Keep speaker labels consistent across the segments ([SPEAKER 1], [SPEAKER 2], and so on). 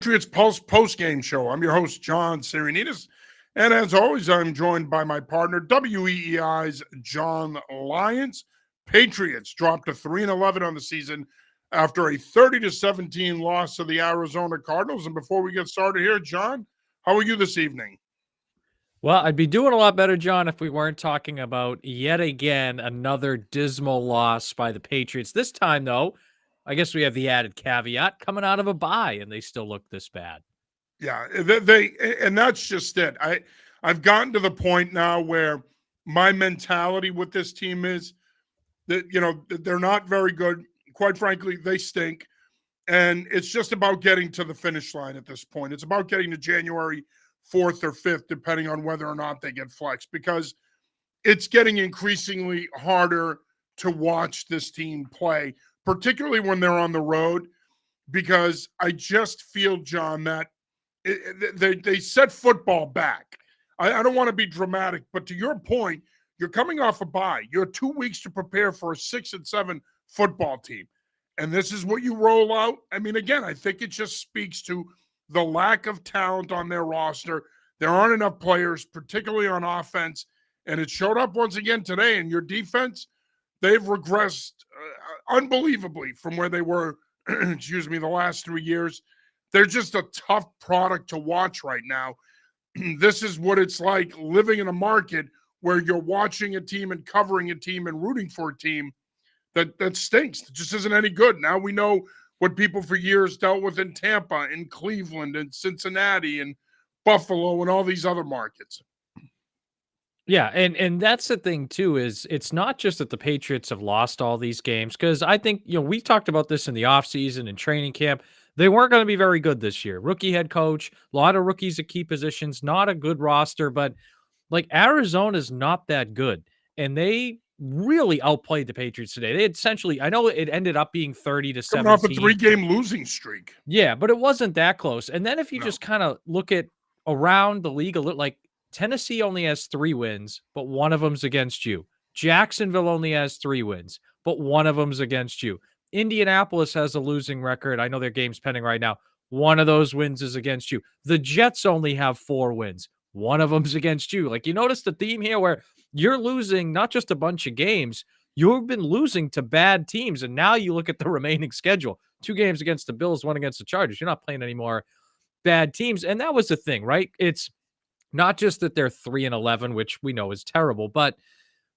[SPEAKER 1] Patriots Pulse post-game show. I'm your host, John Sirenitas. And as always, I'm joined by my partner, WEEI's John Lyons. Patriots dropped to 3-11 on the season after a 30-17 loss to the Arizona Cardinals. And before we get started here, John, how are you this evening?
[SPEAKER 2] Well, I'd be doing a lot better, John, if we weren't talking about yet again another dismal loss by the Patriots. This time, though, I guess we have the added caveat coming out of a bye, and they still look this bad.
[SPEAKER 1] Yeah, they and that's just it. I've gotten to the point now where my mentality with this team is that they're not very good. Quite frankly, they stink. And it's just about getting to the finish line at this point. It's about getting to January 4th or 5th, depending on whether or not they get flexed, because it's getting increasingly harder to watch this team play, particularly when they're on the road, because I just feel, John, that they set football back. I don't want to be dramatic, but to your point, you're coming off a bye. You have 2 weeks to prepare for a 6-7 football team. And this is what you roll out. I mean, again, I think it just speaks to the lack of talent on their roster. There aren't enough players, particularly on offense. And it showed up once again today. And your defense, they've regressed unbelievably from where they were, the last 3 years. They're just a tough product to watch right now. This is what it's like living in a market where you're watching a team and covering a team and rooting for a team that stinks. It just isn't any good. Now we know what people for years dealt with in Tampa, in Cleveland, and Cincinnati, and Buffalo, and all these other markets.
[SPEAKER 2] Yeah, and that's the thing too, is it's not just that the Patriots have lost all these games, because I think, we talked about this in the offseason and training camp. They weren't going to be very good this year. Rookie head coach, a lot of rookies at key positions, not a good roster, but like Arizona's not that good. And they really outplayed the Patriots today. They essentially, I know it ended up being 30 to
[SPEAKER 1] Coming off a
[SPEAKER 2] 17.
[SPEAKER 1] 3-game losing streak.
[SPEAKER 2] Yeah, but it wasn't that close. And then if you just kind of look at around the league a little, like Tennessee only has 3 wins, but one of them's against you. Jacksonville only has 3 wins, but one of them's against you. Indianapolis has a losing record. I know their game's pending right now. One of those wins is against you. The Jets only have 4 wins. One of them's against you. Like, you notice the theme here where you're losing not just a bunch of games, you've been losing to bad teams. And now you look at the remaining schedule. 2 games against the Bills, 1 against the Chargers. You're not playing any more bad teams. And that was the thing, right? It's not just that they're 3-11, which we know is terrible, but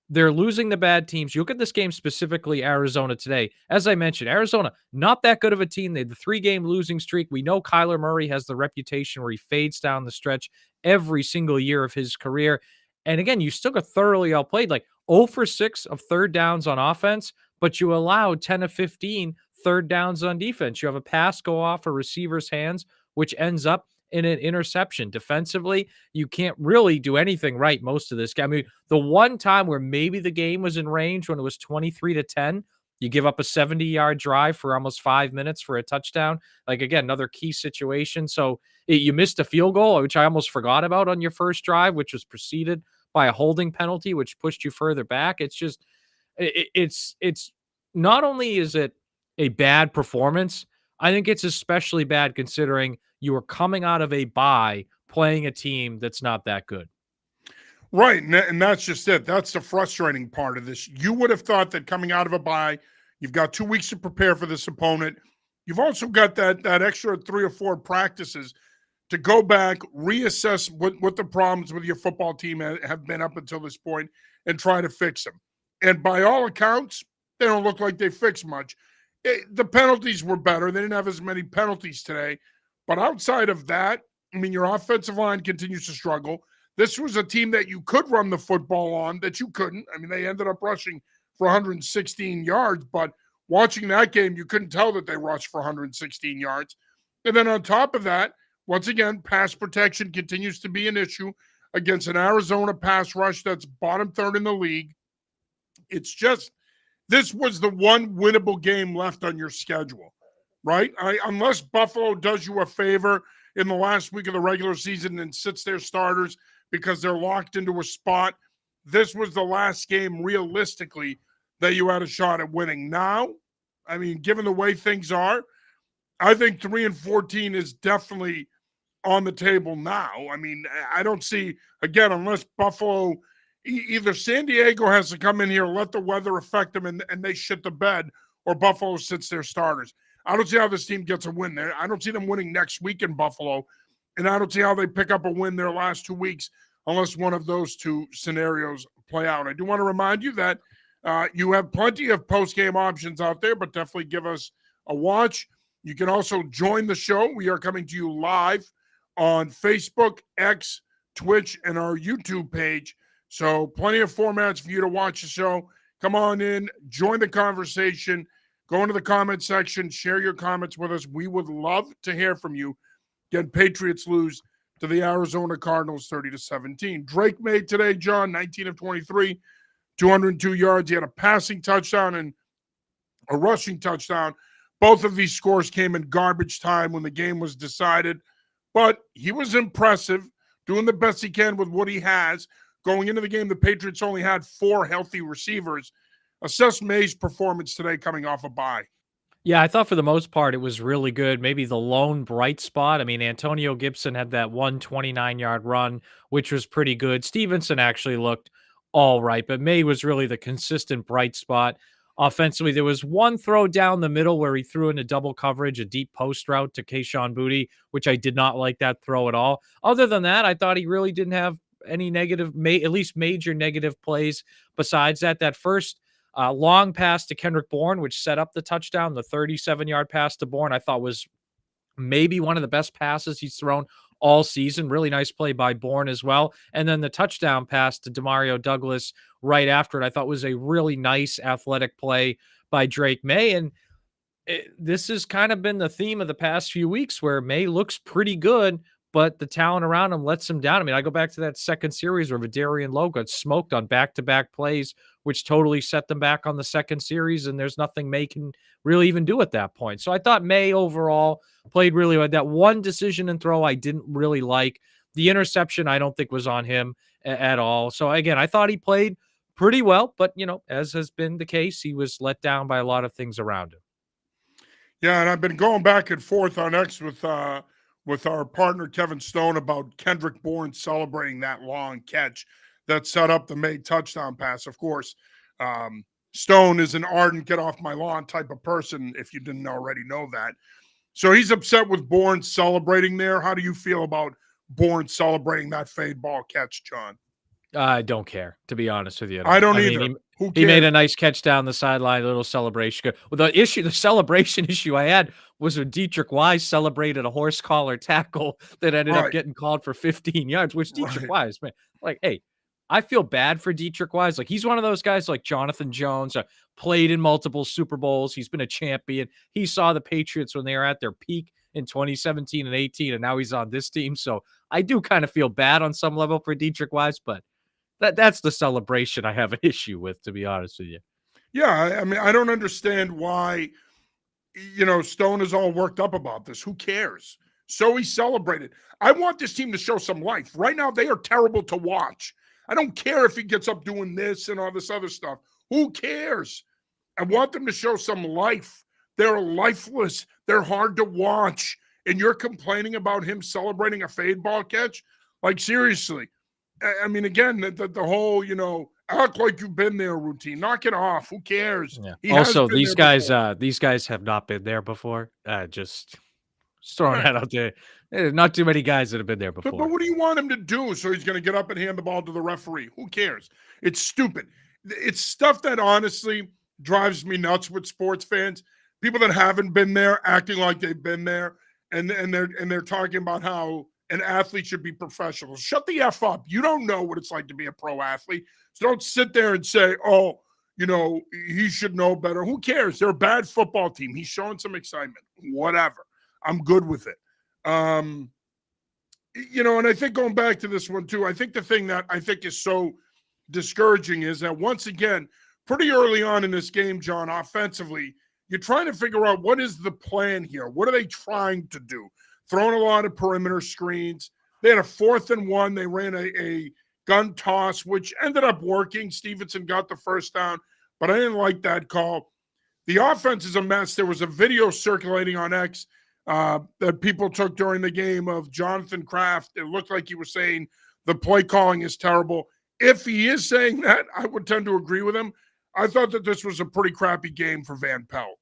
[SPEAKER 2] they're losing the bad teams. You look at this game specifically, Arizona today. As I mentioned, Arizona, not that good of a team. They had the 3-game losing streak. We know Kyler Murray has the reputation where he fades down the stretch every single year of his career. And again, you still got thoroughly outplayed, like 0 for 6 of third downs on offense, but you allowed 10 of 15 third downs on defense. You have a pass go off a receiver's hands, which ends up in an interception. Defensively, you can't really do anything right most of this game. I mean, the one time where maybe the game was in range when it was 23-10, you give up a 70-yard drive for almost 5 minutes for a touchdown. Like, again, another key situation. So you missed a field goal, which I almost forgot about on your first drive, which was preceded by a holding penalty, which pushed you further back. It's just, it's not only is it a bad performance, I think it's especially bad considering you are coming out of a bye playing a team that's not that good.
[SPEAKER 1] Right, and that's just it. That's the frustrating part of this. You would have thought that coming out of a bye, you've got 2 weeks to prepare for this opponent. You've also got that extra 3 or 4 practices to go back, reassess what the problems with your football team have been up until this point, and try to fix them. And by all accounts, they don't look like they fixed much. The penalties were better. They didn't have as many penalties today. But outside of that, I mean, your offensive line continues to struggle. This was a team that you could run the football on that you couldn't. I mean, they ended up rushing for 116 yards, but watching that game, you couldn't tell that they rushed for 116 yards. And then on top of that, once again, pass protection continues to be an issue against an Arizona pass rush that's bottom third in the league. It's just, this was the one winnable game left on your schedule, right? Unless Buffalo does you a favor in the last week of the regular season and sits their starters because they're locked into a spot, this was the last game realistically that you had a shot at winning. Now, I mean, given the way things are, I think 3-14 is definitely on the table now. I mean, I don't see, again, unless Buffalo, either San Diego has to come in here, let the weather affect them, and they shit the bed, or Buffalo sits their starters. I don't see how this team gets a win there. I don't see them winning next week in Buffalo, and I don't see how they pick up a win their last 2 weeks unless one of those two scenarios play out. I do want to remind you that you have plenty of post-game options out there, but definitely give us a watch. You can also join the show. We are coming to you live on Facebook, X, Twitch, and our YouTube page. So plenty of formats for you to watch the show. Come on in, join the conversation, go into the comment section, share your comments with us. We would love to hear from you. Again, Patriots lose to the Arizona Cardinals 30-17. Drake made today, John, 19 of 23, 202 yards. He had a passing touchdown and a rushing touchdown. Both of these scores came in garbage time when the game was decided. But he was impressive, doing the best he can with what he has. Going into the game, the Patriots only had 4 healthy receivers. Assess May's performance today coming off a bye.
[SPEAKER 2] Yeah, I thought for the most part it was really good. Maybe the lone bright spot. I mean, Antonio Gibson had that 129-yard run, which was pretty good. Stevenson actually looked all right, but May was really the consistent bright spot. Offensively, there was one throw down the middle where he threw into double coverage, a deep post route to Kayshon Boutte, which I did not like that throw at all. Other than that, I thought he really didn't have any negative, at least major negative plays. Besides that, that first long pass to Kendrick Bourne, which set up the touchdown, the 37-yard pass to Bourne, I thought was maybe one of the best passes he's thrown all season. Really nice play by Bourne as well. And then the touchdown pass to Demario Douglas right after it, I thought was a really nice athletic play by Drake May. And this has kind of been the theme of the past few weeks where May looks pretty good, but the talent around him lets him down. I mean, I go back to that second series where Vidarian Lowe got smoked on back-to-back plays, which totally set them back on the second series, and there's nothing May can really even do at that point. So I thought May overall played really well. That one decision and throw I didn't really like. The interception I don't think was on him at all. So again, I thought he played pretty well, but as has been the case, he was let down by a lot of things around him.
[SPEAKER 1] Yeah, and I've been going back and forth on X with our partner Kevin Stone about Kendrick Bourne celebrating that long catch that set up the May touchdown pass. Of course, Stone is an ardent get off my lawn type of person, if you didn't already know that. So he's upset with Bourne celebrating there. How do you feel about Bourne celebrating that fade ball catch, John?
[SPEAKER 2] I don't care, to be honest with you.
[SPEAKER 1] I don't either.
[SPEAKER 2] He made a nice catch down the sideline, a little celebration. Well, the celebration issue I had was when Dietrich Wise celebrated a horse collar tackle that ended up getting called for 15 yards, which Dietrich Wise, man, like, hey, I feel bad for Dietrich Wise. Like, he's one of those guys like Jonathan Jones, played in multiple Super Bowls. He's been a champion. He saw the Patriots when they were at their peak in 2017 and 18, and now he's on this team. So I do kind of feel bad on some level for Dietrich Wise, but that's the celebration I have an issue with, to be honest with you.
[SPEAKER 1] Yeah, I mean, I don't understand why, Stone is all worked up about this. Who cares? So he celebrated. I want this team to show some life. Right now, they are terrible to watch. I don't care if he gets up doing this and all this other stuff. Who cares? I want them to show some life. They're lifeless. They're hard to watch. And you're complaining about him celebrating a fade ball catch? Like, seriously. I mean, again, the whole, act like you've been there routine. Knock it off. Who cares?
[SPEAKER 2] Yeah. Also, these guys have not been there before. Just throwing that out there. Not too many guys that have been there before.
[SPEAKER 1] But what do you want him to do? So he's going to get up and hand the ball to the referee? Who cares? It's stupid. It's stuff that honestly drives me nuts with sports fans. People that haven't been there acting like they've been there, and they're talking about how an athlete should be professional. Shut the F up. You don't know what it's like to be a pro athlete. So don't sit there and say, oh, he should know better. Who cares? They're a bad football team. He's showing some excitement. Whatever. I'm good with it. And I think going back to this one too, I think the thing that I think is so discouraging is that once again, pretty early on in this game, John, offensively, you're trying to figure out what is the plan here. What are they trying to do? Throwing a lot of perimeter screens. They had a 4th and 1. They ran a gun toss, which ended up working. Stevenson got the first down, but I didn't like that call. The offense is a mess. There was a video circulating on X that people took during the game of Jonathan Kraft. It looked like he was saying the play calling is terrible. If he is saying that, I would tend to agree with him. I thought that this was a pretty crappy game for Van Pelt.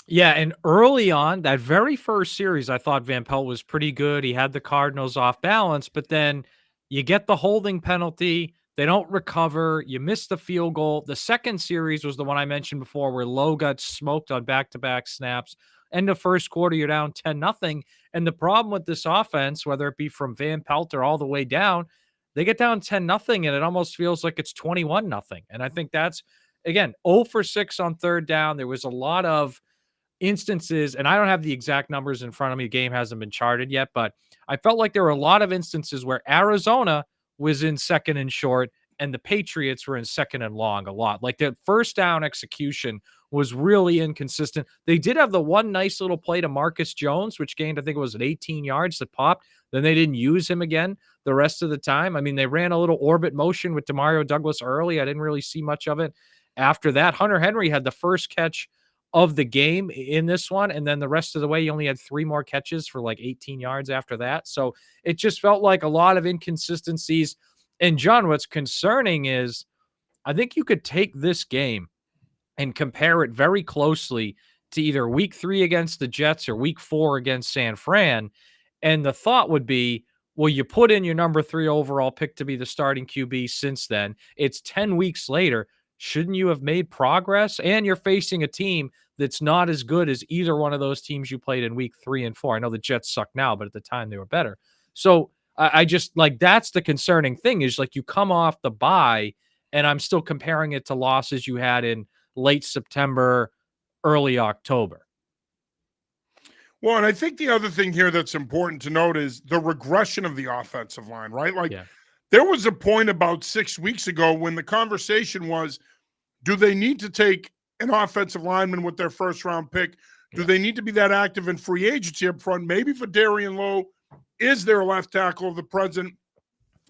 [SPEAKER 2] Yeah, and early on, that very first series, I thought Van Pelt was pretty good. He had the Cardinals off balance, but then you get the holding penalty. They don't recover. You miss the field goal. The second series was the one I mentioned before where Lowe got smoked on back-to-back snaps. End of first quarter, you're down 10-0. And the problem with this offense, whether it be from Van Pelt or all the way down, they get down 10-0, and it almost feels like it's 21-0. And I think that's, again, 0 for 6 on third down. There was a lot of instances, and I don't have the exact numbers in front of me. The game hasn't been charted yet, but I felt like there were a lot of instances where Arizona was in second and short and the Patriots were in second and long a lot. Like the first down execution was really inconsistent. They did have the one nice little play to Marcus Jones, which gained, I think it was 18 yards that popped. Then they didn't use him again the rest of the time. I mean, they ran a little orbit motion with Demario Douglas early. I didn't really see much of it after that. Hunter Henry had the first catch of the game in this one, and then the rest of the way, he only had 3 more catches for like 18 yards after that. So it just felt like a lot of inconsistencies. And John, what's concerning is I think you could take this game and compare it very closely to either week 3 against the Jets or week 4 against San Fran. And the thought would be, well, you put in your number 3 overall pick to be the starting QB since then. It's 10 weeks later. Shouldn't you have made progress? And you're facing a team that's not as good as either one of those teams you played in week 3 and 4. I know the Jets suck now, but at the time they were better. So I just like, that's the concerning thing is like you come off the bye and I'm still comparing it to losses you had in late September, early October.
[SPEAKER 1] Well, and I think the other thing here that's important to note is the regression of the offensive line, right? Like there was a point about 6 weeks ago when the conversation was, do they need to take an offensive lineman with their first round pick? Do they need to be that active in free agency up front? Maybe Fadarian Lowe is their left tackle of the present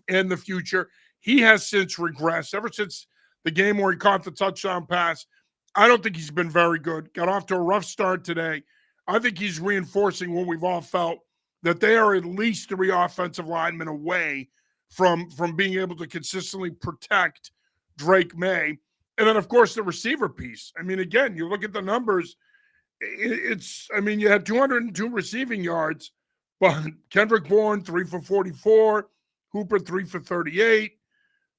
[SPEAKER 1] and the future. He has since regressed ever since the game where he caught the touchdown pass. I don't think he's been very good. Got off to a rough start today. I think he's reinforcing what we've all felt, that they are at least 3 offensive linemen away from being able to consistently protect Drake May. And then, of course, the receiver piece. I mean, again, you look at the numbers, you had 202 receiving yards, but Kendrick Bourne, 3 for 44, Hooper, 3 for 38,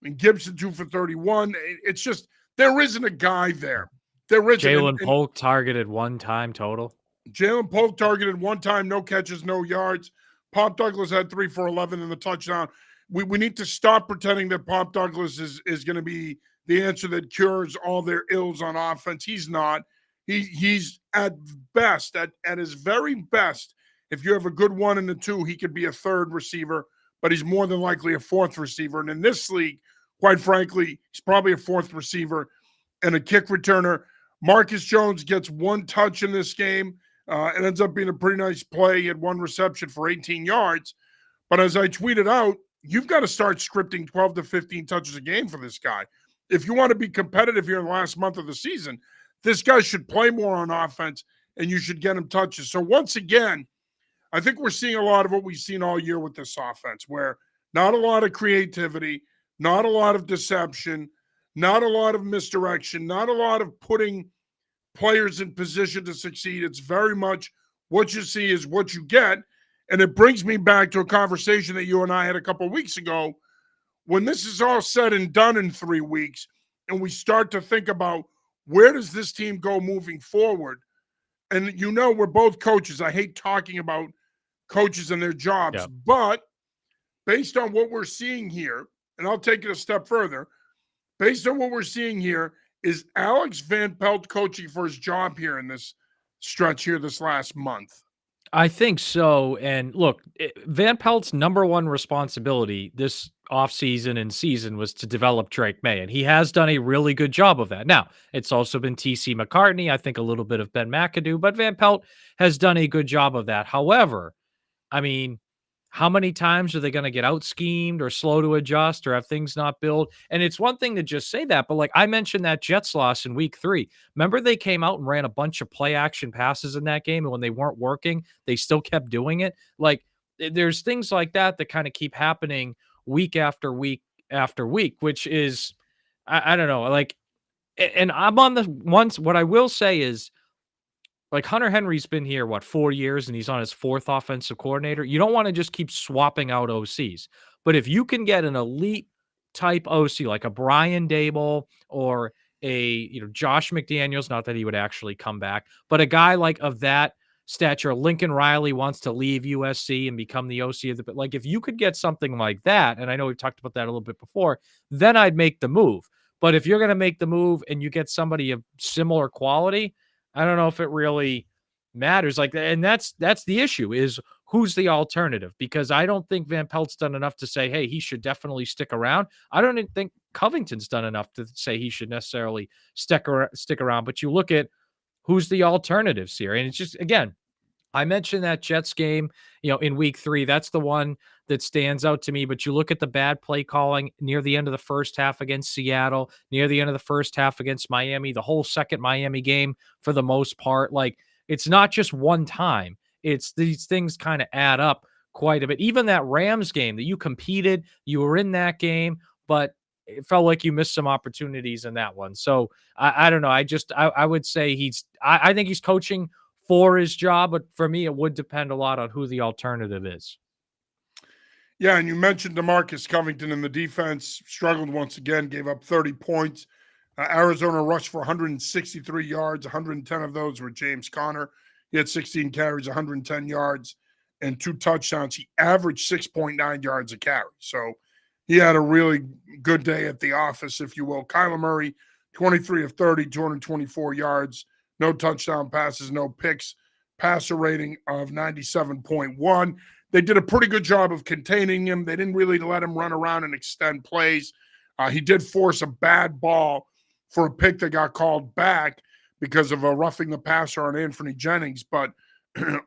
[SPEAKER 1] and Gibson, 2 for 31. It's just, there isn't a guy there. There isn't.
[SPEAKER 2] Jalen Polk targeted 1 time total.
[SPEAKER 1] Jalen Polk targeted 1 time, no catches, no yards. Pop Douglas had 3 for 11 in the touchdown. We need to stop pretending that Pop Douglas is going to be the answer that cures all their ills on offense. He's not. He's at best, at his very best, if you have a good 1 and a 2, he could be a 3rd receiver, but he's more than likely a 4th receiver. And in this league, quite frankly, he's probably a 4th receiver and a kick returner. Marcus Jones gets 1 touch in this game. It ends up being a pretty nice play. He had 1 reception for 18 yards. But as I tweeted out, you've got to start scripting 12 to 15 touches a game for this guy. If you want to be competitive here in the last month of the season, this guy should play more on offense and you should get him touches. So once again, I think we're seeing a lot of what we've seen all year with this offense, where not a lot of creativity, not a lot of deception, not a lot of misdirection, not a lot of putting players in position to succeed. It's very much what you see is what you get. And it brings me back to a conversation that you and I had a couple of weeks ago. When this is all said and done in 3 weeks, and we start to think about where does this team go moving forward? And we're both coaches. I hate talking about coaches and their jobs, but based on what we're seeing here, and I'll take it a step further, based on what we're seeing here, is Alex Van Pelt coaching for his job here in this stretch here this last month?
[SPEAKER 2] I think so. And look, Van Pelt's number 1 responsibility this offseason and season was to develop Drake May, and he has done a really good job of that. Now, it's also been TC McCartney, I think a little bit of Ben McAdoo, but Van Pelt has done a good job of that. However, I mean, how many times are they going to get out schemed or slow to adjust or have things not built? And it's one thing to just say that, but like I mentioned that Jets loss in week 3. Remember they came out and ran a bunch of play action passes in that game, and when they weren't working, they still kept doing it. Like there's things like that that kind of keep happening week after week after week, which is I don't know, like and I'm on the ones what I will say is like Hunter Henry's been here, what, 4 years, and he's on his 4th offensive coordinator. You don't want to just keep swapping out OCs. But if you can get an elite type OC like a Brian Dable or Josh McDaniels, not that he would actually come back, but a guy like of that stature, Lincoln Riley wants to leave USC and become the OC of the, but like if you could get something like that, and I know we've talked about that a little bit before, then I'd make the move. But if you're going to make the move and you get somebody of similar quality, I don't know if it really matters. Like, and that's the issue is who's the alternative? Because I don't think Van Pelt's done enough to say, hey, he should definitely stick around. I don't even think Covington's done enough to say he should necessarily stick around. But you look at who's the alternatives here, and it's just again, I mentioned that Jets game, in week 3. That's the one that stands out to me. But you look at the bad play calling near the end of the first half against Seattle, near the end of the first half against Miami, the whole second Miami game for the most part. Like, it's not just one time. It's these things kind of add up quite a bit. Even that Rams game that you competed, you were in that game, but it felt like you missed some opportunities in that one. So I don't know. I would say I think he's coaching for his job, but for me, it would depend a lot on who the alternative is.
[SPEAKER 1] Yeah, and you mentioned DeMarcus Covington in the defense, struggled once again, gave up 30 points. Arizona rushed for 163 yards, 110 of those were James Conner. He had 16 carries, 110 yards, and 2 touchdowns. He averaged 6.9 yards a carry. So he had a really good day at the office, if you will. Kyler Murray, 23 of 30, 224 yards, no touchdown passes, no picks, passer rating of 97.1. They did a pretty good job of containing him. They didn't really let him run around and extend plays. He did force a bad ball for a pick that got called back because of a roughing the passer on Anthony Jennings. But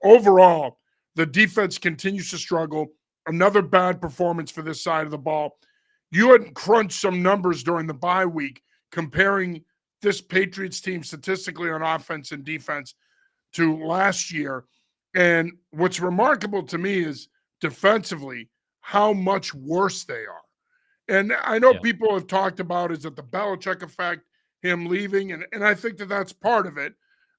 [SPEAKER 1] overall, the defense continues to struggle. Another bad performance for this side of the ball. You had crunched some numbers during the bye week comparing this Patriots team statistically on offense and defense to last year. And what's remarkable to me is defensively how much worse they are. And I know people have talked about is that the Belichick effect, him leaving, and I think that that's part of it.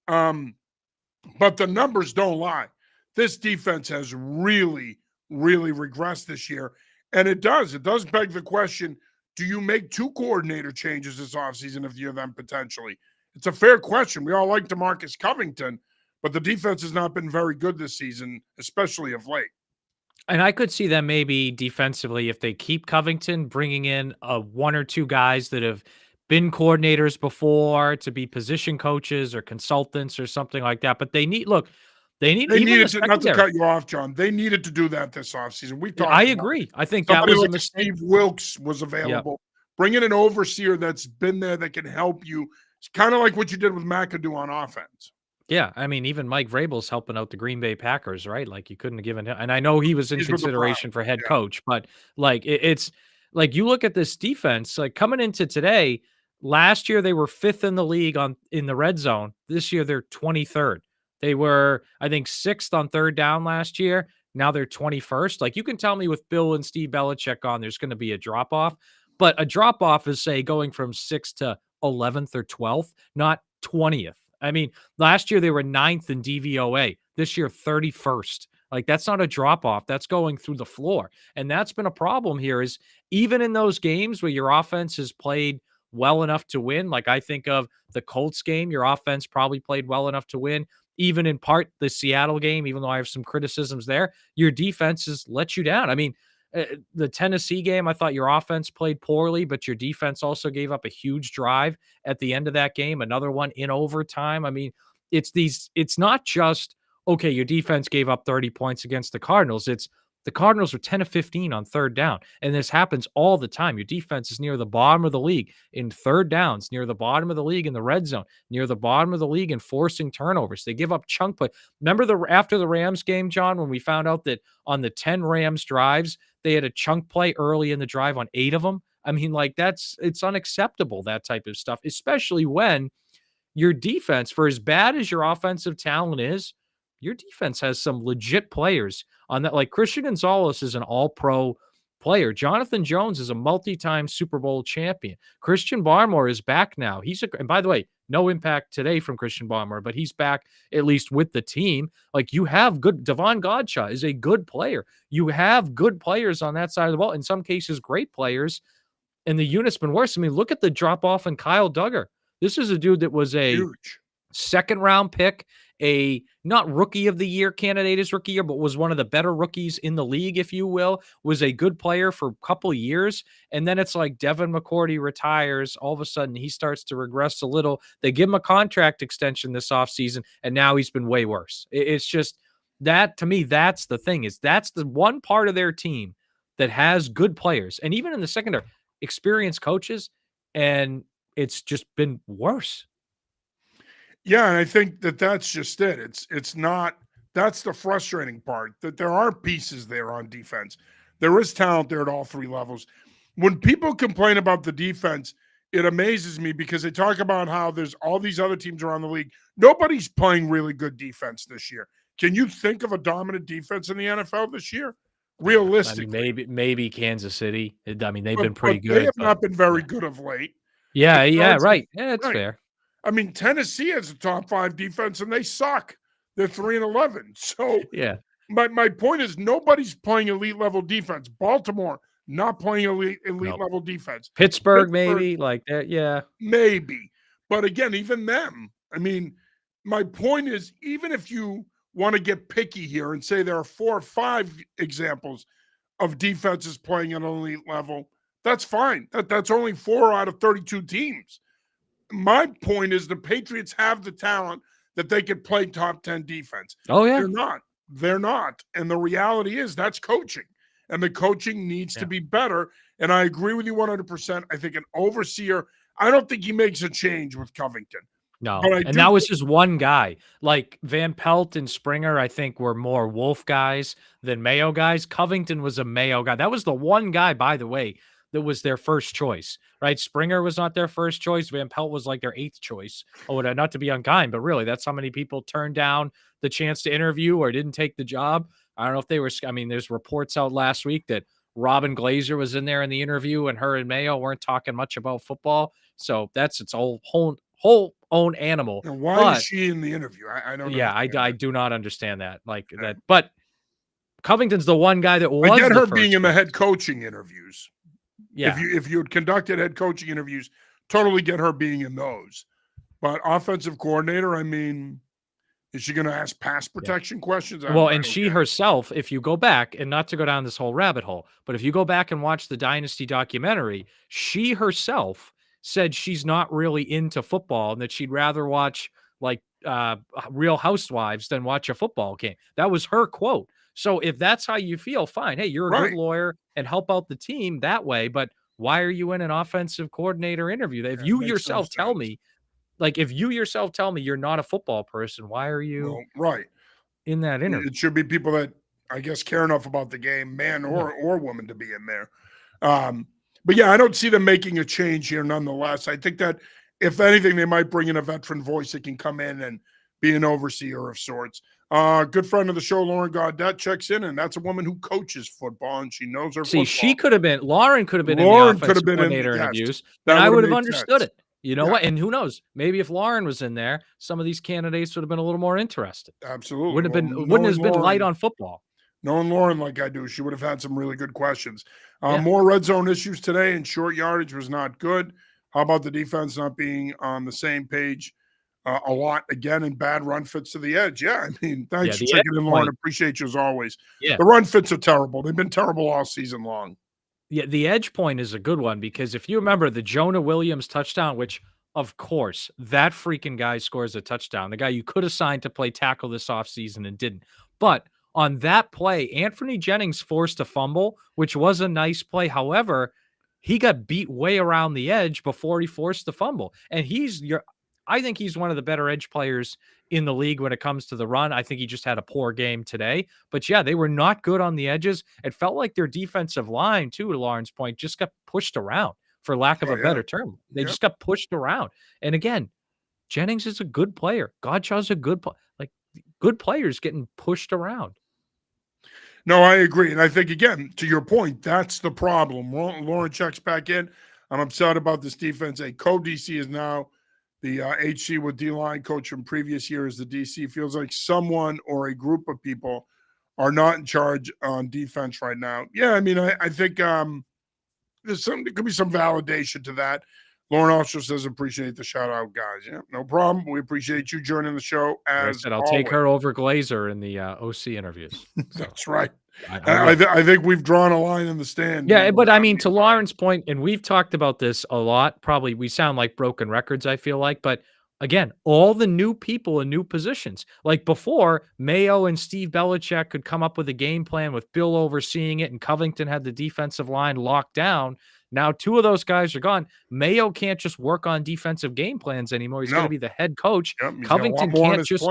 [SPEAKER 1] But the numbers don't lie. This defense has really, really regressed this year. And it does beg the question, do you make 2 coordinator changes this offseason if you're them potentially? It's a fair question. We all like DeMarcus Covington, but the defense has not been very good this season, especially of late.
[SPEAKER 2] And I could see them maybe defensively, if they keep Covington, bringing in 1 or 2 guys that have been coordinators before to be position coaches or consultants or something like that. But they need
[SPEAKER 1] needed to, not to cut you off, John. They needed to do that this offseason. We talked.
[SPEAKER 2] I agree. I think that
[SPEAKER 1] somebody
[SPEAKER 2] was
[SPEAKER 1] like
[SPEAKER 2] a mistake.
[SPEAKER 1] Steve Wilkes was available. Bring in an overseer that's been there that can help you. It's kind of like what you did with McAdoo on offense.
[SPEAKER 2] Yeah, I mean, even Mike Vrabel's helping out the Green Bay Packers, right? Like you couldn't have given him, and I know he was in consideration for head coach, but like it's like you look at this defense, like coming into today. Last year they were 5th in the league in the red zone. This year they're 23rd. They were, I think, 6th on third down last year. Now they're 21st. Like you can tell me with Bill and Steve Belichick on, there's going to be a drop off, but a drop off is say going from 6th to 11th or 12th, not 20th. I mean, last year they were 9th in DVOA. This year, 31st. Like that's not a drop off. That's going through the floor. And that's been a problem here is even in those games where your offense has played well enough to win, like I think of the Colts game, your offense probably played well enough to win. Even in part the Seattle game, even though I have some criticisms there, your defense has let you down. I mean, the Tennessee game, I thought your offense played poorly, but your defense also gave up a huge drive at the end of that game, another one in overtime. I mean, it's not just, okay, your defense gave up 30 points against the Cardinals. It's The Cardinals are 10 of 15 on third down. And this happens all the time. Your defense is near the bottom of the league in third downs, near the bottom of the league in the red zone, near the bottom of the league in forcing turnovers. They give up chunk play. Remember after the Rams game, John, when we found out that on the 10 Rams drives, they had a chunk play early in the drive on 8 of them? I mean, like, it's unacceptable, that type of stuff, especially when your defense, for as bad as your offensive talent is, your defense has some legit players on that. Like Christian Gonzalez is an all-pro player. Jonathan Jones is a multi-time Super Bowl champion. Christian Barmore is back now. And by the way, no impact today from Christian Barmore, but he's back at least with the team. Like, you have Devon Godchaux is a good player. You have good players on that side of the ball. In some cases, great players. And the unit's been worse. I mean, look at the drop off in Kyle Duggar. This is a dude that was a
[SPEAKER 1] Huge
[SPEAKER 2] second round pick, a not rookie of the year candidate his rookie year, but was one of the better rookies in the league, if you will, was a good player for a couple of years. And then it's like Devin McCourty retires. All of a sudden he starts to regress a little. They give him a contract extension this offseason, and now he's been way worse. It's just that, to me, that's the thing, is that's the one part of their team that has good players. And even in the secondary, experienced coaches, and it's just been worse.
[SPEAKER 1] Yeah, and I think that's just it. It's not. That's the frustrating part, that there are pieces there on defense. There is talent there at all three levels. When people complain about the defense, it amazes me because they talk about how there's all these other teams around the league. Nobody's playing really good defense this year. Can you think of a dominant defense in the NFL this year? Realistically,
[SPEAKER 2] I mean, maybe Kansas City. I mean, they've been pretty good.
[SPEAKER 1] They have not been very good of late.
[SPEAKER 2] Yeah, right. Yeah, that's fair.
[SPEAKER 1] I mean, Tennessee has a top 5 defense, and they suck. They're 3-11. So,
[SPEAKER 2] yeah.
[SPEAKER 1] My point is, nobody's playing elite level defense. Baltimore not playing elite level defense.
[SPEAKER 2] Pittsburgh maybe like that. Yeah,
[SPEAKER 1] maybe. But again, even them. I mean, my point is, even if you want to get picky here and say there are 4 or 5 examples of defenses playing at an elite level, that's fine. That's only 4 out of 32 teams. My point is, the Patriots have the talent that they could play top 10 defense.
[SPEAKER 2] Oh, yeah.
[SPEAKER 1] They're not. And the reality is, that's coaching. And the coaching needs to be better. And I agree with you 100%. I think an overseer, I don't think he makes a change with Covington.
[SPEAKER 2] No, and that was just one guy. Like Van Pelt and Springer, I think, were more Wolf guys than Mayo guys. Covington was a Mayo guy. That was the one guy, by the way, that was their first choice, right? Springer was not their first choice. Van Pelt was like their 8th choice. Oh, not to be unkind, but really, that's how many people turned down the chance to interview or didn't take the job. I don't know if they were, I mean, there's reports out last week that Robin Glazer was in there in the interview, and her and Mayo weren't talking much about football. So that's its whole own animal.
[SPEAKER 1] And why is she in the interview? I don't know.
[SPEAKER 2] Yeah, I do not understand that. That. But Covington's the one guy that was.
[SPEAKER 1] I get her being in the head coaching interviews.
[SPEAKER 2] Yeah.
[SPEAKER 1] If you had conducted head coaching interviews, totally get her being in those. But offensive coordinator, I mean, is she going to ask pass protection questions?
[SPEAKER 2] Well, and she herself, if you go back, and not to go down this whole rabbit hole, but if you go back and watch the Dynasty documentary, she herself said she's not really into football and that she'd rather watch like Real Housewives than watch a football game. That was her quote. So if that's how you feel, fine. Hey, you're a good lawyer and help out the team that way. But why are you in an offensive coordinator interview? If you yourself tell me, like, if you yourself tell me you're not a football person, why are you in that interview?
[SPEAKER 1] It should be people that, I guess, care enough about the game, man or woman, to be in there. But yeah, I don't see them making a change here nonetheless. I think that, if anything, they might bring in a veteran voice that can come in and be an overseer of sorts. Good friend of the show, Lauren Gaudette, checks in, and that's a woman who coaches football, and she knows her football.
[SPEAKER 2] She could have been, Lauren could have been in the offensive coordinator interviews, and I would have understood it. You know what? And who knows? Maybe if Lauren was in there, some of these candidates would have been a little more interested.
[SPEAKER 1] Absolutely.
[SPEAKER 2] Wouldn't have been light on football.
[SPEAKER 1] Knowing Lauren like I do, she would have had some really good questions. More red zone issues today, and short yardage was not good. How about the defense not being on the same page a lot again, and bad run fits to the edge? Yeah, I mean, thanks for checking in, Lauren. Appreciate you as always.
[SPEAKER 2] Yeah.
[SPEAKER 1] The run fits are terrible. They've been terrible all season long.
[SPEAKER 2] Yeah, the edge point is a good one, because if you remember the Jonah Williams touchdown, which, of course, that freaking guy scores a touchdown. The guy you could have signed to play tackle this offseason and didn't. But On that play, Anthony Jennings forced a fumble, which was a nice play. However, he got beat way around the edge before he forced the fumble. And I think he's one of the better edge players in the league when it comes to the run. I think he just had a poor game today. But yeah, they were not good on the edges. It felt like their defensive line, too, to Lauren's point, just got pushed around, for lack of a better term. They just got pushed around. And again, Jennings is a good player. Godchaux's a good good players getting pushed around.
[SPEAKER 1] No, I agree. And I think, again, to your point, that's the problem. Lauren checks back in. I'm upset about this defense. A co-DC is now the HC with D-line coach from previous years. The DC feels like someone or a group of people are not in charge on defense right now. Yeah, I mean, I think there could be some validation to that. Lauren also says, appreciate the shout out, guys. Yeah, no problem. We appreciate you joining the show as
[SPEAKER 2] like I said, I'll take her over Glazer in the OC interviews. So,
[SPEAKER 1] that's right. I think we've drawn a line in the stand.
[SPEAKER 2] Yeah, but I mean, to Lauren's point, and we've talked about this a lot, probably we sound like broken records, I feel like, but again, all the new people in new positions. Like before, Mayo and Steve Belichick could come up with a game plan with Bill overseeing it, and Covington had the defensive line locked down. Now, two of those guys are gone. Mayo can't just work on defensive game plans anymore. He's going to be the head coach. Covington can't just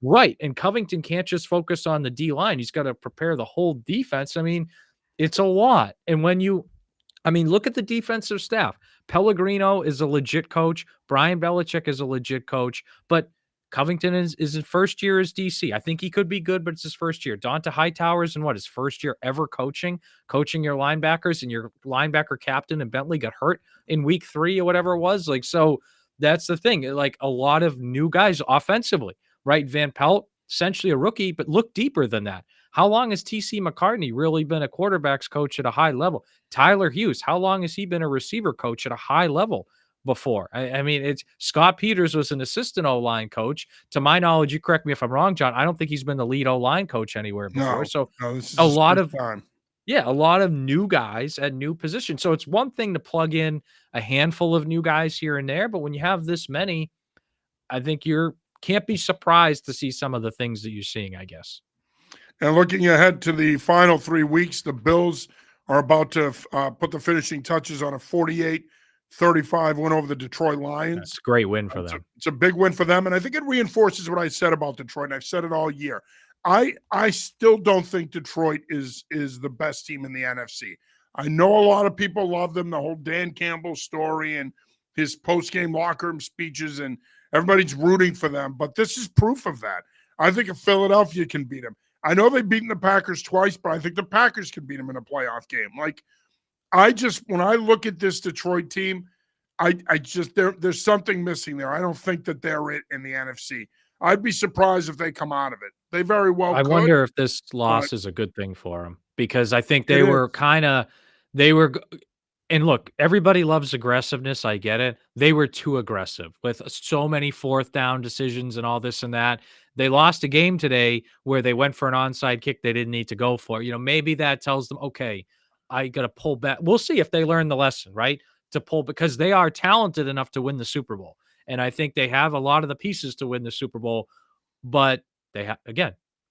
[SPEAKER 2] right, and Covington can't just focus on the D line. He's got to prepare the whole defense. I mean, it's a lot. And look at the defensive staff. Pellegrino is a legit coach. Brian Belichick is a legit coach. But Covington is his first year as DC. I think he could be good, but it's his first year. Donta Hightower's in his first year ever coaching your linebackers, and your linebacker captain and Bentley got hurt in week 3 or whatever it was. So that's the thing. Like a lot of new guys offensively, right? Van Pelt, essentially a rookie, but look deeper than that. How long has TC McCartney really been a quarterback's coach at a high level? Tyler Hughes, how long has he been a receiver coach at a high level before? I mean, it's Scott Peters was an assistant O-line coach. To my knowledge, you correct me if I'm wrong, John, I don't think he's been the lead O-line coach anywhere before.
[SPEAKER 1] This is a lot of time.
[SPEAKER 2] Yeah, a lot of new guys at new positions. So it's one thing to plug in a handful of new guys here and there, but when you have this many, I think can't be surprised to see some of the things that you're seeing, I guess.
[SPEAKER 1] And looking ahead to the final 3 weeks, the Bills are about to put the finishing touches on a 48-35 win over the Detroit Lions.
[SPEAKER 2] That's a great win for them.
[SPEAKER 1] It's a big win for them, and I think it reinforces what I said about Detroit, and I've said it all year. I still don't think Detroit is the best team in the NFC. I know a lot of people love them, the whole Dan Campbell story and his post-game locker room speeches, and everybody's rooting for them, but this is proof of that. I think if Philadelphia can beat them. I know they've beaten the Packers twice, but I think the Packers can beat them in a playoff game. Like, when I look at this Detroit team, there's something missing there. I don't think that they're it in the NFC. I'd be surprised if they come out of it. They very well could.
[SPEAKER 2] I wonder if this loss is a good thing for them, because I think and look, everybody loves aggressiveness. I get it. They were too aggressive with so many 4th down decisions and all this and that. They lost a game today where they went for an onside kick they didn't need to go for. Maybe that tells them, okay, I got to pull back. We'll see if they learn the lesson, right? To pull, because they are talented enough to win the Super Bowl. And I think they have a lot of the pieces to win the Super Bowl, but they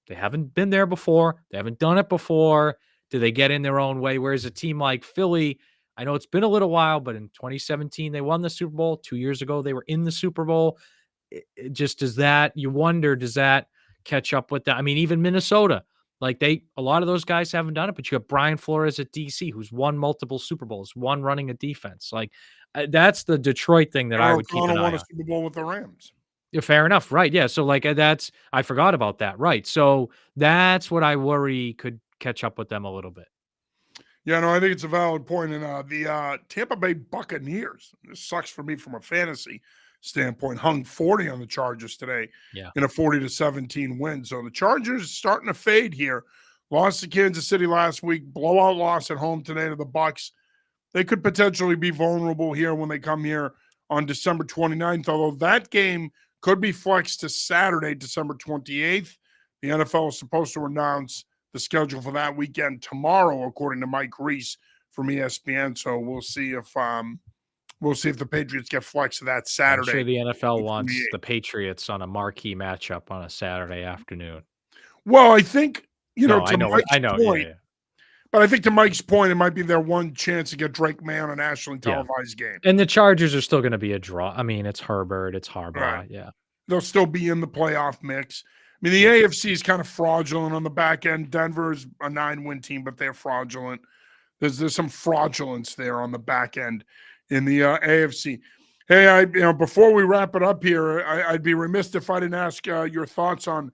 [SPEAKER 2] haven't been there before. They haven't done it before. Do they get in their own way? Whereas a team like Philly, I know it's been a little while, but in 2017, they won the Super Bowl. 2 years ago, they were in the Super Bowl. You wonder, does that catch up with that? I mean, even Minnesota, a lot of those guys haven't done it, but you have Brian Flores at DC, who's won multiple Super Bowls, one running a defense. That's the Detroit thing that I would keep an eye on.
[SPEAKER 1] Won a Super Bowl with the Rams.
[SPEAKER 2] Yeah, fair enough. Right. Yeah. So I forgot about that. Right. So that's what I worry could catch up with them a little bit.
[SPEAKER 1] Yeah, no, I think it's a valid point. And the Tampa Bay Buccaneers, this sucks for me from a fantasy standpoint, hung 40 on the Chargers today in a 40-17 win. So the Chargers starting to fade here. Lost to Kansas City last week, blowout loss at home today to the Bucs. They could potentially be vulnerable here when they come here on December 29th, although that game could be flexed to Saturday, December 28th. The NFL is supposed to announce the schedule for that weekend tomorrow, according to Mike Reese from ESPN. So we'll see if the Patriots get flexed to that Saturday.
[SPEAKER 2] I'm sure the NFL wants the Patriots on a marquee matchup on a Saturday afternoon.
[SPEAKER 1] Well, I think
[SPEAKER 2] No,
[SPEAKER 1] to
[SPEAKER 2] I
[SPEAKER 1] Mike's
[SPEAKER 2] know. Yeah,
[SPEAKER 1] point,
[SPEAKER 2] yeah.
[SPEAKER 1] but I think to Mike's point, it might be their one chance to get Drake May on a nationally
[SPEAKER 2] Yeah.
[SPEAKER 1] televised game.
[SPEAKER 2] And the Chargers are still going to be a draw. I mean, it's Herbert, it's
[SPEAKER 1] Right.
[SPEAKER 2] Harbaugh. Yeah.
[SPEAKER 1] They'll still be in the playoff mix. I mean, the
[SPEAKER 2] Yep.
[SPEAKER 1] AFC is kind of fraudulent on the back end. Denver's a 9-win team, but they're fraudulent. There's some fraudulence there on the back end in the AFC. Hey, before we wrap it up here, I'd be remiss if I didn't ask your thoughts on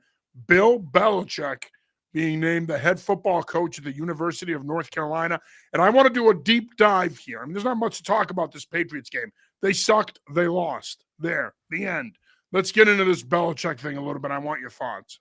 [SPEAKER 1] Bill Belichick being named the head football coach of the University of North Carolina. And I want to do a deep dive here. I mean, there's not much to talk about this Patriots game. They sucked. They lost. There, the end. Let's get into this Belichick thing a little bit. I want your thoughts.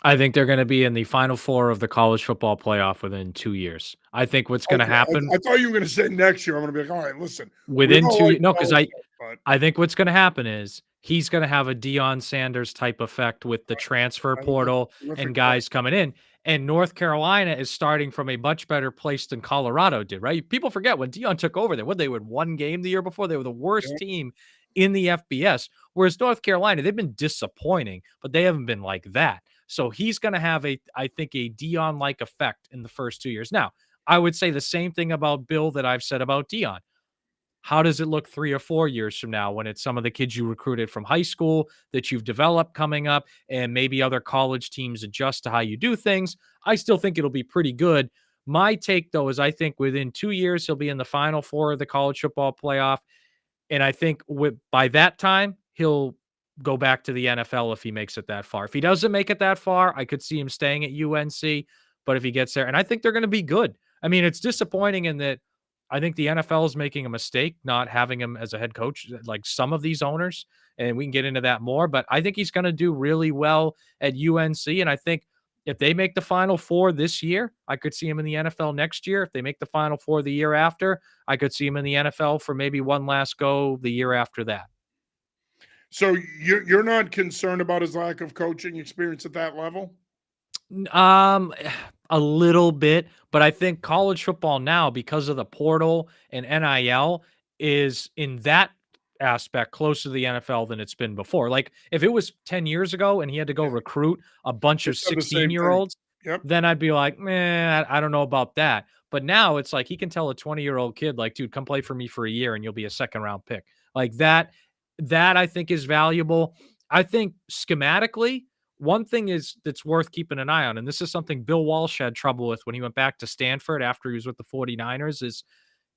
[SPEAKER 2] I think they're going to be in the Final Four of the college football playoff within 2 years. I think what's going to
[SPEAKER 1] Okay,
[SPEAKER 2] happen
[SPEAKER 1] I thought you were going to say next year. I'm going to be like, all right, listen.
[SPEAKER 2] within 2
[SPEAKER 1] like
[SPEAKER 2] no, because
[SPEAKER 1] Belichick, but
[SPEAKER 2] I think what's going to happen is he's going to have a Deion Sanders type effect with the transfer
[SPEAKER 1] I think that's
[SPEAKER 2] portal
[SPEAKER 1] a terrific
[SPEAKER 2] and guys coming in. And North Carolina is starting from a much better place than Colorado did, right? People forget when Deion took over there, what they won one game the year before. They were the worst
[SPEAKER 1] point.
[SPEAKER 2] team in the FBS. Whereas North Carolina, they've been disappointing, but they haven't been like that. So he's going to have I think, a Deion-like effect in the first 2 years. Now, I would say the same thing about Bill that I've said about Deion. How does it look 3 or 4 years from now when it's some of the kids you recruited from high school that you've developed coming up and maybe other college teams adjust to how you do things? I still think it'll be pretty good. My take, though, is I think within 2 years, he'll be in the Final Four of the college football playoff. And I think by that time, he'll go back to the NFL if he makes it that far. If he doesn't make it that far, I could see him staying at UNC. But if he gets there, and I think they're going to be good. I mean, it's disappointing in that I think the NFL is making a mistake not having him as a head coach, like some of these owners, and we can get into that more. But I think he's going to do really well at UNC. And I think if they make the Final Four this year, I could see him in the NFL next year. If they make the Final Four the year after, I could see him in the NFL for maybe one last go the year after that.
[SPEAKER 1] So you're not concerned about his lack of coaching experience at that level?
[SPEAKER 2] A little bit, but I think college football now, because of the portal and NIL, is in that aspect closer to the NFL than it's been before. Like if it was 10 years ago and he had to go
[SPEAKER 1] Yeah.
[SPEAKER 2] recruit a bunch
[SPEAKER 1] They
[SPEAKER 2] of
[SPEAKER 1] said the same
[SPEAKER 2] 16-year-olds,
[SPEAKER 1] thing. Yep.
[SPEAKER 2] then I'd be like, man, I don't know about that. But now it's like he can tell a 20-year-old kid, like, dude, come play for me for a year and you'll be a second round pick. Like that I think is valuable. I think schematically, one thing that's worth keeping an eye on, and this is something Bill Walsh had trouble with when he went back to Stanford after he was with the 49ers, is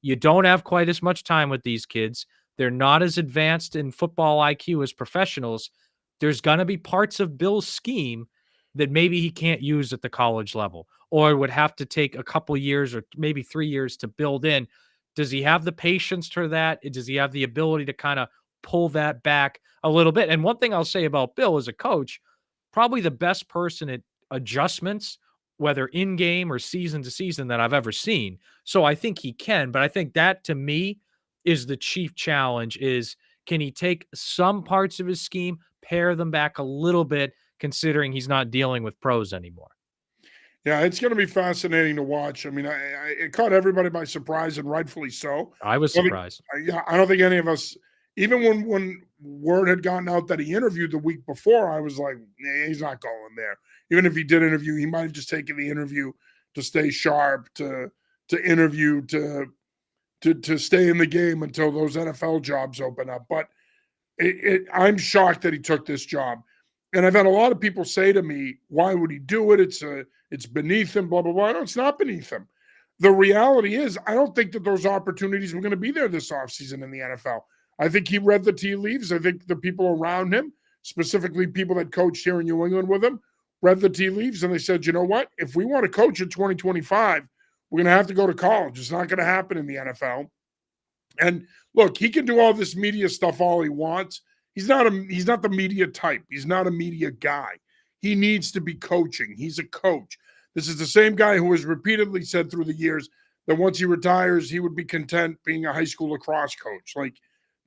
[SPEAKER 2] you don't have quite as much time with these kids. They're not as advanced in football IQ as professionals. There's going to be parts of Bill's scheme that maybe he can't use at the college level or would have to take a couple years or maybe 3 years to build in. Does he have the patience for that? Does he have the ability to kind of pull that back a little bit? And one thing I'll say about Bill as a coach, probably the best person at adjustments, whether in game or season to season, that I've ever seen. So I think he can, but I think that to me is the chief challenge is can he take some parts of his scheme, pare them back a little bit, considering he's not dealing with pros anymore.
[SPEAKER 1] Yeah, it's going to be fascinating to watch. I mean, it caught everybody by surprise, and rightfully so.
[SPEAKER 2] I was
[SPEAKER 1] I think-
[SPEAKER 2] surprised.
[SPEAKER 1] Yeah, I don't think any of us, even when word had gotten out that he interviewed the week before, I was like, nah, he's not going there. Even if he did interview, he might have just taken the interview to stay sharp, to interview, to stay in the game until those NFL jobs open up. But I'm shocked that he took this job. And I've had a lot of people say to me, why would he do it? It's beneath him, blah, blah, blah. No, it's not beneath him. The reality is, I don't think that those opportunities were going to be there this offseason in the NFL. I think he read the tea leaves. I think the people around him, specifically people that coached here in New England with him, read the tea leaves and they said, you know what? If we want to coach in 2025, we're going to have to go to college. It's not going to happen in the NFL. And look, he can do all this media stuff all he wants. He's not the media type. He's not a media guy. He needs to be coaching. He's a coach. This is the same guy who has repeatedly said through the years that once he retires, he would be content being a high school lacrosse coach. Like,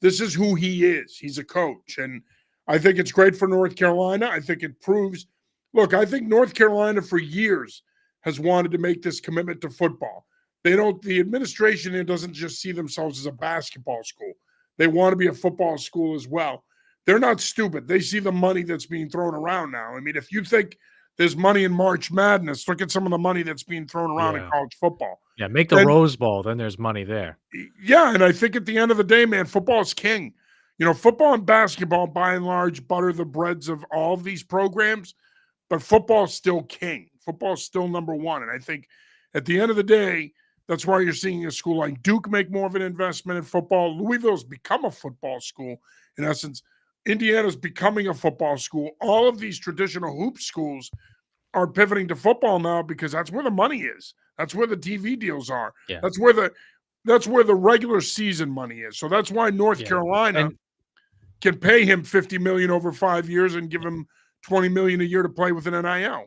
[SPEAKER 1] this is who he is. He's a coach. And I think it's great for North Carolina. I think it proves, look, I think North Carolina for years has wanted to make this commitment to football. The administration there doesn't just see themselves as a basketball school. They want to be a football school as well. They're not stupid. They see the money that's being thrown around now. I mean, if you think there's money in March Madness. Look at some of the money that's being thrown around in
[SPEAKER 2] Yeah.
[SPEAKER 1] college football.
[SPEAKER 2] Yeah, make the
[SPEAKER 1] And
[SPEAKER 2] Rose Bowl, then there's money there.
[SPEAKER 1] yeah, and I think at the end of the day, man, football is king. Football and basketball, by and large, butter the breads of all of these programs, but football is still king. Football is still number one. And I think at the end of the day, that's why you're seeing a school like Duke make more of an investment in football. Louisville's become a football school, in essence. Indiana's becoming a football school. All of these traditional hoop schools are pivoting to football now because that's where the money is. That's where the TV deals are.
[SPEAKER 2] Yeah.
[SPEAKER 1] That's where the regular season money is. So that's why North Carolina can pay him $50 million over 5 years and give him $20 million a year to play with an NIL.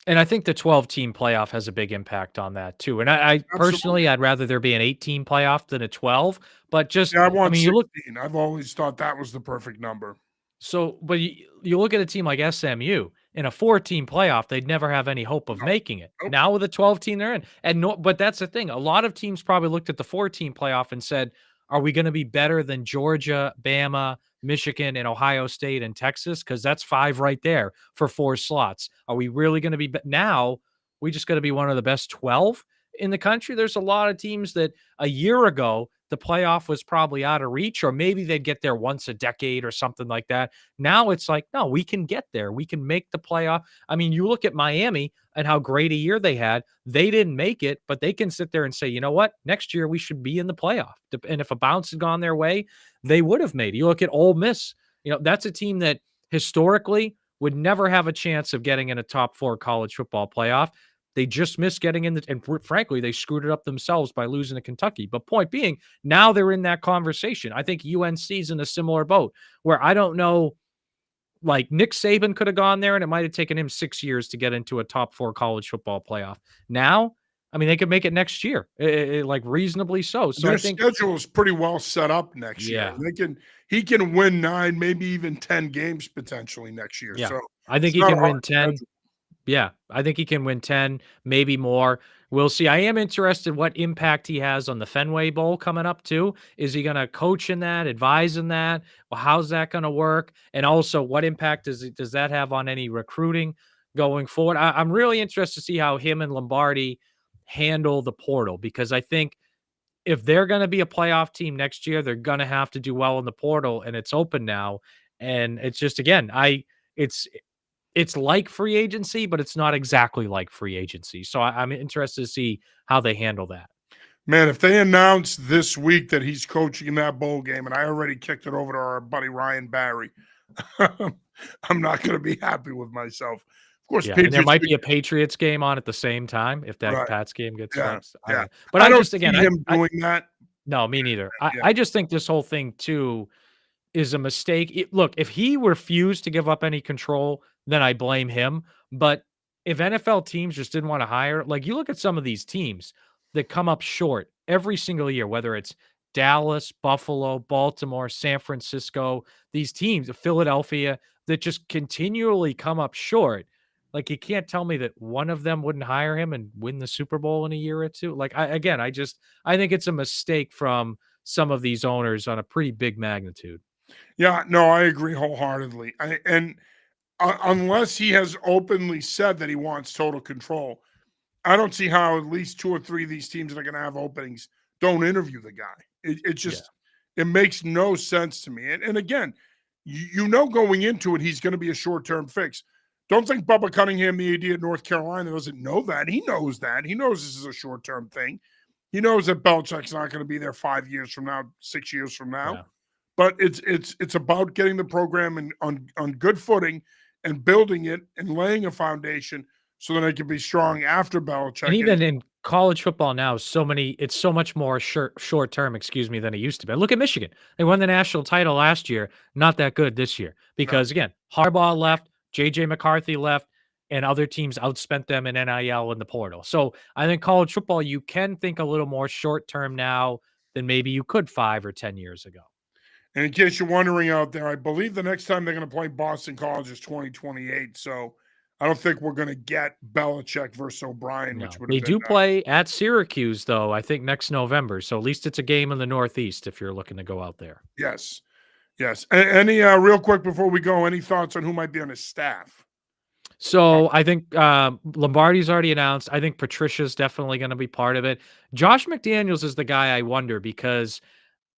[SPEAKER 2] And I think the 12-team playoff has a big impact on that too. And I personally, I'd rather there be an 8-team playoff than a 12. But
[SPEAKER 1] I want
[SPEAKER 2] mean,
[SPEAKER 1] 16. I've always thought that was the perfect number.
[SPEAKER 2] So, but you look at a team like SMU in a 4-team playoff, they'd never have any hope of making it.
[SPEAKER 1] Nope.
[SPEAKER 2] Now with a 12-team, they're in. But that's the thing. A lot of teams probably looked at the 4-team playoff and said, "Are we going to be better than Georgia, Bama, Michigan, and Ohio State and Texas? Because that's 5 right there for 4 slots. Are we really going to be? Now we just got to be one of the best 12 in the country." There's a lot of teams that a year ago the playoff was probably out of reach, or maybe they'd get there once a decade or something like that. Now it's like, no, we can get there. We can make the playoff. I mean, you look at Miami and how great a year they had. They didn't make it, but they can sit there and say, you know what? Next year we should be in the playoff. And if a bounce had gone their way, they would have made it. You look at Ole Miss. That's a team that historically would never have a chance of getting in a top 4 college football playoff. They just missed getting in and frankly, they screwed it up themselves by losing to Kentucky. But point being, now they're in that conversation. I think UNC's in a similar boat where I don't know, like Nick Saban could have gone there and it might have taken him 6 years to get into a top 4 college football playoff. Now, I mean, they could make it next year, like reasonably so. So
[SPEAKER 1] their
[SPEAKER 2] I think
[SPEAKER 1] schedule is pretty well set up next year. He can win 9, maybe even 10 games potentially next year.
[SPEAKER 2] Yeah,
[SPEAKER 1] so
[SPEAKER 2] I think he can win 10. Yeah, I think he can win 10, maybe more. We'll see. I am interested what impact he has on the Fenway Bowl coming up too. Is he going to coach in that, advise in that? Well, how's that going to work? And also, what impact does that have on any recruiting going forward? I'm really interested to see how him and Lombardi handle the portal, because I think if they're going to be a playoff team next year, they're going to have to do well in the portal, and it's open now. And it's just, again, it's like free agency, but it's not exactly like free agency. So I'm interested to see how they handle that.
[SPEAKER 1] Man, if they announce this week that he's coaching in that bowl game, and I already kicked it over to our buddy Ryan Barry, I'm not going to be happy with myself. Of course,
[SPEAKER 2] and there might be a Patriots game on at the same time if that Pats game gets flexed.
[SPEAKER 1] But I don't see him doing that.
[SPEAKER 2] No, me neither. I just think this whole thing too is a mistake. Look, if he refused to give up any control, then I blame him. But if NFL teams just didn't want to hire, like you look at some of these teams that come up short every single year, whether it's Dallas, Buffalo, Baltimore, San Francisco, these teams, Philadelphia, that just continually come up short. Like, you can't tell me that one of them wouldn't hire him and win the Super Bowl in a year or two. Like, I think it's a mistake from some of these owners on a pretty big magnitude.
[SPEAKER 1] Yeah, no, I agree wholeheartedly. Unless he has openly said that he wants total control, I don't see how at least 2 or 3 of these teams that are going to have openings don't interview the guy. It just it makes no sense to me. And again, going into it, he's going to be a short-term fix. Don't think Bubba Cunningham, the AD at North Carolina, doesn't know that. He knows that. He knows this is a short-term thing. He knows that Belichick's not going to be there 5 years from now, 6 years from now.
[SPEAKER 2] Yeah.
[SPEAKER 1] But it's about getting the program on good footing and building it and laying a foundation so that it can be strong after Belichick.
[SPEAKER 2] And even in college football now, it's so much more short term, than it used to be. Look at Michigan. They won the national title last year. Not that good this year because, again, Harbaugh left, J.J. McCarthy left, and other teams outspent them in NIL in the portal. So I think college football, you can think a little more short term now than maybe you could 5 or 10 years ago.
[SPEAKER 1] And in case you're wondering out there, I believe the next time they're going to play Boston College is 2028. So I don't think we're going to get Belichick versus O'Brien, which would
[SPEAKER 2] they do play at Syracuse, though, I think next November. So at least it's a game in the Northeast if you're looking to go out there.
[SPEAKER 1] Yes. Any real quick before we go, any thoughts on who might be on his staff?
[SPEAKER 2] So I think Lombardi's already announced. I think Patricia's definitely going to be part of it. Josh McDaniels is the guy I wonder because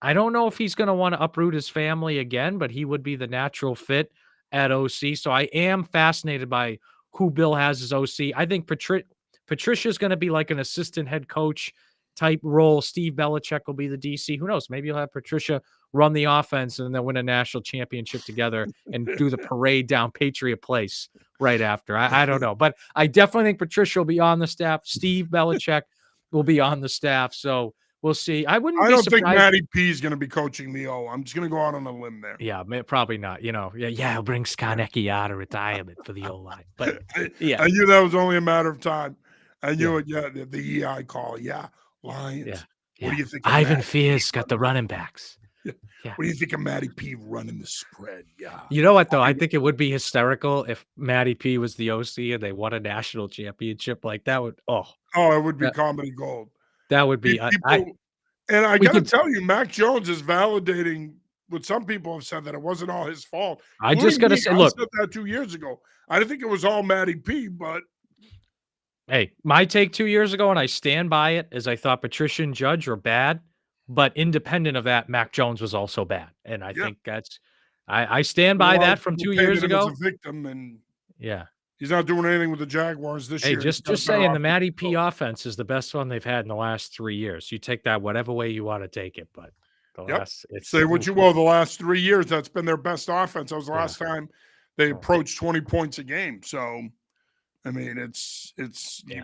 [SPEAKER 2] I don't know if he's going to want to uproot his family again, but he would be the natural fit at OC. So I am fascinated by who Bill has as OC. I think Patricia's going to be like an assistant head coach type role. Steve Belichick will be the DC. Who knows? Maybe you'll have Patricia run the offense and then win a national championship together and do the parade down Patriot Place right after. I don't know. But I definitely think Patricia will be on the staff. Steve Belichick will be on the staff. So we'll see. I wouldn't
[SPEAKER 1] I
[SPEAKER 2] be
[SPEAKER 1] don't think
[SPEAKER 2] surprised.
[SPEAKER 1] Matty P is going to be coaching the O. I'm just going to go out on a limb there.
[SPEAKER 2] Yeah, probably not. He'll bring Skonecki out of retirement for the O line. But yeah,
[SPEAKER 1] I knew that was only a matter of time. I knew
[SPEAKER 2] Yeah.
[SPEAKER 1] it. Yeah, the EI call. Yeah, Lions.
[SPEAKER 2] yeah,
[SPEAKER 1] What do you think?
[SPEAKER 2] Ivan Fear's got the running backs. Yeah.
[SPEAKER 1] What do you think of Matty P running the spread? Yeah.
[SPEAKER 2] You know what, though? I think it would be hysterical if Matty P was the OC and they won a national championship. Like that would,
[SPEAKER 1] it would be
[SPEAKER 2] that,
[SPEAKER 1] comedy gold.
[SPEAKER 2] that would be,
[SPEAKER 1] And I
[SPEAKER 2] we
[SPEAKER 1] got to
[SPEAKER 2] could,
[SPEAKER 1] tell you, Mac Jones is validating what some people have said, that it wasn't all his fault.
[SPEAKER 2] I just got to say,
[SPEAKER 1] I
[SPEAKER 2] look,
[SPEAKER 1] said that 2 years ago. I didn't think it was all Matty P, but
[SPEAKER 2] hey, my take 2 years ago, and I stand by it, is I thought Patricia and Judge were bad, but independent of that, Mac Jones was also bad. And I think that's, I stand by that from 2 years ago.
[SPEAKER 1] As a victim, and
[SPEAKER 2] Yeah.
[SPEAKER 1] he's not doing anything with the Jaguars this
[SPEAKER 2] Hey,
[SPEAKER 1] year.
[SPEAKER 2] just saying the Matty P offense is the best one they've had in the last 3 years. You take that whatever way you want to take it, but the last it's
[SPEAKER 1] Say what you will, the last 3 years, that's been their best offense. That was the last time they approached 20 points a game. So, I mean, it's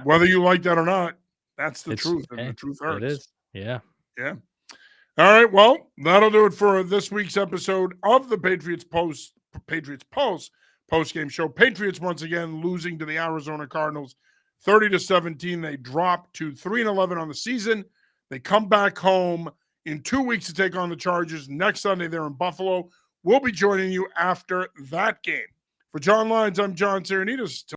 [SPEAKER 1] whether you like that or not, that's the truth, and the truth hurts.
[SPEAKER 2] It is. Yeah.
[SPEAKER 1] Yeah. All right. Well, that'll do it for this week's episode of the Patriots Pulse post-game show. Patriots once again losing to the Arizona Cardinals 30-17. They drop to 3-11 on the season. They come back home in 2 weeks to take on the Chargers. Next Sunday, they're in Buffalo. We'll be joining you after that game. For John Lyons, I'm John Serenitas.